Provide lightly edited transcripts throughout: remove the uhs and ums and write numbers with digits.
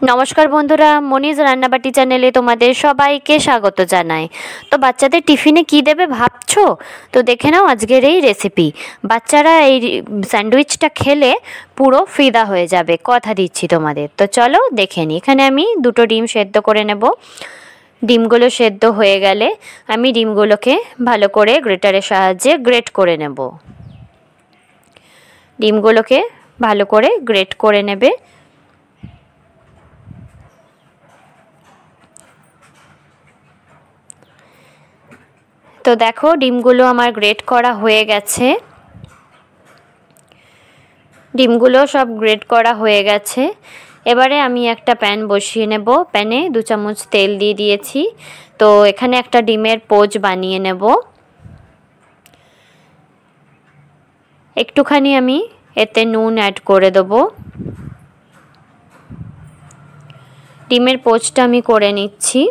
নমস্কার বন্ধুরা, মনিজ রান্নাবাটি চ্যানেলে তোমাদের সবাইকে স্বাগত জানাই। তো বাচ্চাদের টিফিনে কি দেবে ভাবছো? তো দেখে নাও আজকের এই রেসিপি। বাচ্চারা এই স্যান্ডউইচটা খেলে পুরো ফিদা হয়ে যাবে, কথা দিচ্ছি তোমাদের। তো চলো দেখে নিই। এখানে আমি 2টো ডিম সেদ্ধ করে নেব। ডিমগুলো সেদ্ধ হয়ে গেলে আমি ডিমগুলোকে ভালো করে গ্রেটারের সাহায্যে গ্রেট করে নেব। ডিমগুলোকে ভালো করে গ্রেট করে নেবে। তো দেখো ডিমগুলো আমার গ্রেট করা হয়ে গেছে। ডিমগুলো সব গ্রেট করা হয়ে গেছে। এবারে আমি একটা প্যান বসিয়ে নেব। প্যানে 2 চামচ তেল দিয়ে দিয়েছি। তো এখানে একটা ডিমের পোচ বানিয়ে নেব। একটুখানি আমি এতে নুন অ্যাড করে দেব। ডিমের পোচটা আমি করে নিচ্ছি।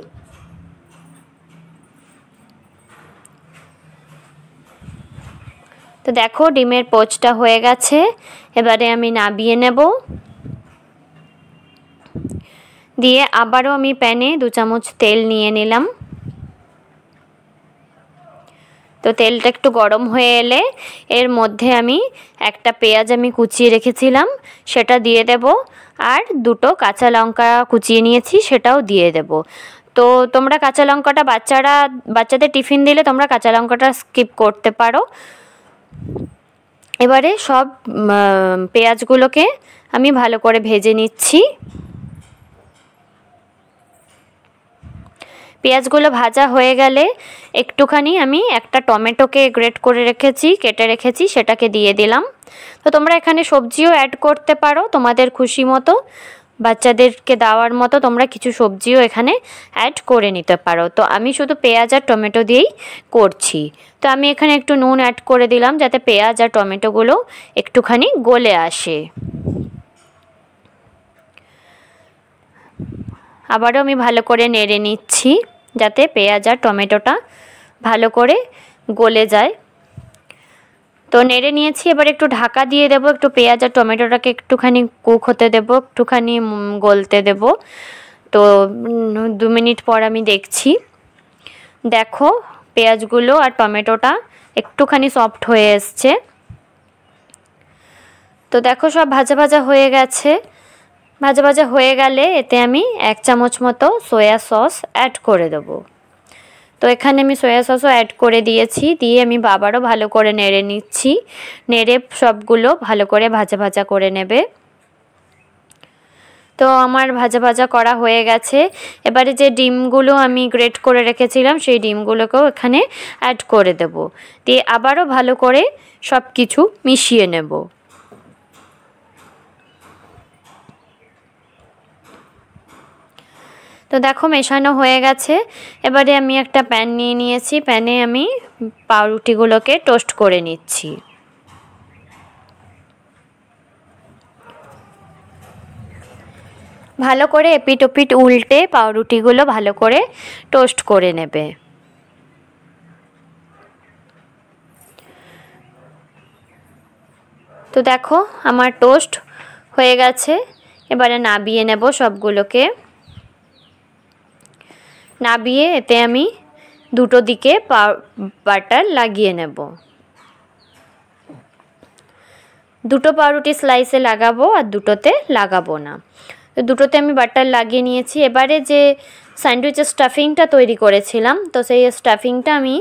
তো দেখো ডিমের পোচটা হয়ে গেছে। এবারে আমি নামিয়ে নেব। দিয়ে আবারও আমি প্যানে 2 চামচ তেল নিয়ে নিলাম। তো তেলটা একটু গরম হয়ে এলে এর মধ্যে আমি একটা পেঁয়াজ আমি কুচিয়ে রেখেছিলাম সেটা দিয়ে দেব, আর 2টো কাঁচা লঙ্কা কুচিয়ে নিয়েছি সেটাও দিয়ে দেব। তো তোমরা কাঁচা লঙ্কাটা বাচ্চাদের টিফিন দিলে তোমরা কাঁচা লঙ্কাটা স্কিপ করতে পারো। এবারে সব পেঁয়াজগুলোকে আমি ভালো করে ভেজে নিচ্ছি। পেঁয়াজগুলো ভাজা হয়ে গেলে একটুখানি আমি একটা টমেটোকে গ্রেট করে কেটে রেখেছি সেটাকে দিয়ে দিলাম। তো তোমরা এখানে সবজিও অ্যাড করতে পারো তোমাদের খুশি মতো, বাচ্চাদেরকে দেওয়ার মতো তোমরা কিছু সবজিও এখানে অ্যাড করে নিতে পারো। তো আমি শুধু পেঁয়াজ আর টমেটো দিয়েই করছি। তো আমি এখানে একটু নুন অ্যাড করে দিলাম যাতে পেঁয়াজ আর টমেটোগুলো একটুখানি গলে আসে। আবারও আমি ভালো করে নেড়ে নিচ্ছি যাতে পেঁয়াজ আর টমেটোটা ভালো করে গলে যায়। তো নেড়ে নিয়েছি। এবার একটু ঢাকা দিয়ে দেব, একটু পেঁয়াজ আর টমেটোটাকে একটুখানি কুক হতে দেব, একটুখানি গলতে দেব। তো 2 মিনিট পর আমি দেখছি। দেখো পেঁয়াজগুলো আর টমেটোটা একটুখানি সফট হয়ে এসছে। তো দেখো সব ভাজা ভাজা হয়ে গেছে। ভাজা ভাজা হয়ে গেলে এতে আমি 1 চামচ মতো সয়া সস অ্যাড করে দেবো। তো এখানে আমি সয়া সসও অ্যাড করে দিয়েছি। দিয়ে আমি আবারও ভালো করে নেড়ে নিচ্ছি। নেড়ে সবগুলো ভালো করে ভাজা ভাজা করে নেবে। তো আমার ভাজা ভাজা করা হয়ে গেছে। এবারে যে ডিমগুলো আমি গ্রেট করে রেখেছিলাম সেই ডিমগুলোকেও এখানে অ্যাড করে দেব। দিয়ে আবারও ভালো করে সব কিছু মিশিয়ে নেব। তো দেখো মেশানো হয়ে গেছে। এবারে আমি একটা প্যান নিয়ে নিয়েছি। প্যানে আমি পাউরুটিগুলোকে টোস্ট করে নিচ্ছি। ভালো করে এপিট ওপিট উল্টে পাউরুটিগুলো ভালো করে টোস্ট করে নেবে। তো দেখো আমার টোস্ট হয়ে গেছে। এবারে নামিয়ে নেব সবগুলোকে। নামিয়ে এতে আমি 2টো দিকে বাটার লাগিয়ে নেব। 2টো পাউরুটি স্লাইসে লাগাবো আর 2টোতে লাগাবো না। তো 2টোতে আমি বাটার লাগিয়ে নিয়েছি। এবারে যে স্যান্ডউইচের স্টাফিংটা তৈরি করেছিলাম তো সেই স্টাফিংটা আমি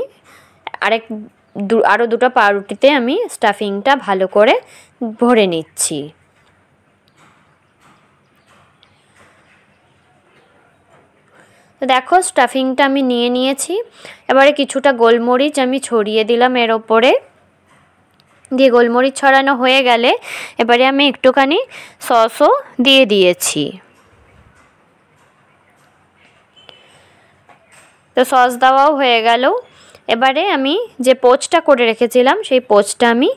আরও 2টো পাউরুটিতে আমি স্টাফিংটা ভালো করে ভরে নিচ্ছি। তো দেখো স্টাফিংটা আমি নিয়ে নিয়েছি। এবারে কিছুটা গোলমরিচ আমি ছড়িয়ে দিলাম এর ওপরে। দিয়ে গোলমরিচ ছড়ানো হয়ে গেলে এবারে আমি একটুখানি সসও দিয়ে দিয়েছি। তো সস দেওয়াও হয়ে গেল। এবারে আমি যে পোচটা করে রেখেছিলাম সেই পোচটা আমি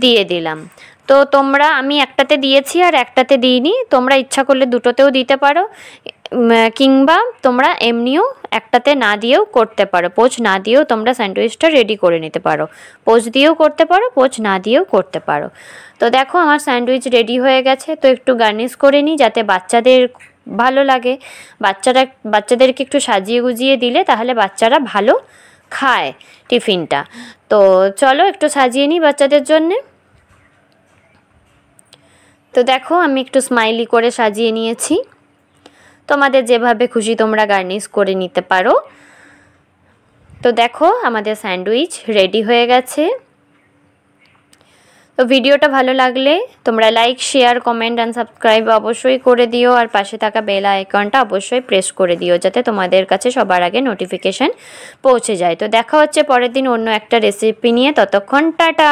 দিয়ে দিলাম। তো আমি একটাতে দিয়েছি আর একটাতে দিইনি। তোমরা ইচ্ছা করলে 2টোতেও দিতে পারো, কিংবা তোমরা এমনিও একটাতে না দিয়েও করতে পারো। পোচ না দিয়েও তোমরা স্যান্ডউইচটা রেডি করে নিতে পারো। পোচ দিয়েও করতে পারো, পোচ না দিয়েও করতে পারো। তো দেখো আমার স্যান্ডউইচ রেডি হয়ে গেছে। তো একটু গার্নিশ করে নিই যাতে বাচ্চাদের ভালো লাগে। বাচ্চাদেরকে একটু সাজিয়ে গুজিয়ে দিলে তাহলে বাচ্চারা ভালো খায় টিফিনটা। তো চলো একটু সাজিয়ে নিই বাচ্চাদের জন্যে। তো দেখো আমি একটু স্মাইলি করে সাজিয়ে নিয়েছি। তোমাদের যেভাবে খুশি তোমরা গার্নিশ করে নিতে পারো। তো দেখো আমাদের স্যান্ডউইচ রেডি হয়ে গেছে। তো ভিডিওটা ভালো লাগলে তোমরা like, share, comment and subscribe অবশ্যই করে দিও, আর পাশে থাকা বেল আইকনটা অবশ্যই প্রেস করে দিও যাতে তোমাদের কাছে সবার আগে নোটিফিকেশান পৌঁছে যায়। তো দেখা হচ্ছে পরের দিন অন্য একটা রেসিপি নিয়ে। ততক্ষণ টাটা।